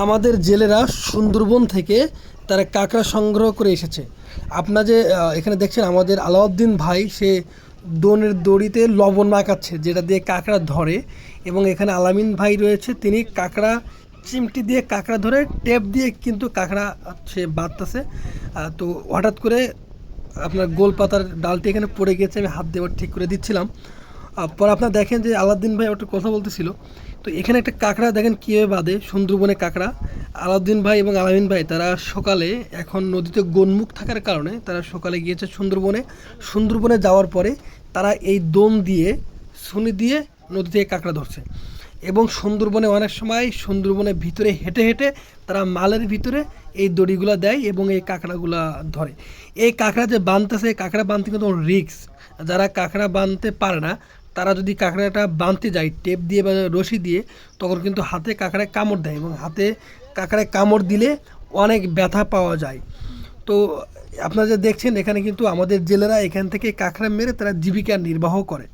আমাদের জেলেরা সুন্দরবন থেকে তারা কাঁকড়া সংগ্রহ করে এসেছে। আপনারা যে এখানে দেখছেন আমাদের আলাউদ্দিন ভাই সে দোনের দড়িতে লবণ মাখাচ্ছে যেটা দিয়ে কাঁকড়া ধরে, এবং এখানে আলামিন ভাই রয়েছে, তিনি কাঁকড়া চিমটি দিয়ে কাঁকড়া ধরে টেপ দিয়ে কিন্তু কাঁকড়া সে বাঁধতেছে। তো হঠাৎ করে আপনার গোল পাতার ডালটি এখানে পড়ে গেছে, আমি হাত দিয়ে ঠিক করে দিচ্ছিলাম। পরে আপনারা দেখেন যে আলাউদ্দিন ভাই একটা কথা বলতেছিল। তো এখানে একটা কাঁকড়া দেখেন কীভাবে বাঁধে, সুন্দরবনে কাঁকড়া। আলাউদ্দিন ভাই এবং আলামিন ভাই তারা সকালে, এখন নদীতে গোনমুখ থাকার কারণে তারা সকালে গিয়েছে সুন্দরবনে। সুন্দরবনে যাওয়ার পরে তারা এই দোন দিয়ে, ছুনি দিয়ে নদী থেকে কাঁকড়া ধরছে। এবং সুন্দরবনে অনেক সময় সুন্দরবনের ভিতরে হেঁটে হেঁটে তারা মালের ভিতরে এই দড়িগুলো দেয় এবং এই কাঁকড়াগুলা ধরে। এই কাঁকড়া যে বাঁধতেছে, কাঁকড়া বাঁধতে কিন্তু রিস্ক। যারা কাঁকড়া বাঁধতে পারে না তারা যদি কাঁকড়াটা বাঁধতে যায় টেপ দিয়ে বা রশি দিয়ে, তখন কিন্তু হাতে কাঁকড়ায় কামড় দেয়, এবং হাতে কাঁকড়ায় কামড় দিলে অনেক ব্যথা পাওয়া যায়। তো আপনারা যে দেখছেন এখানে কিন্তু আমাদের জেলেরা এখান থেকে কাঁকড়া মেরে তারা জীবিকা নির্বাহ করে।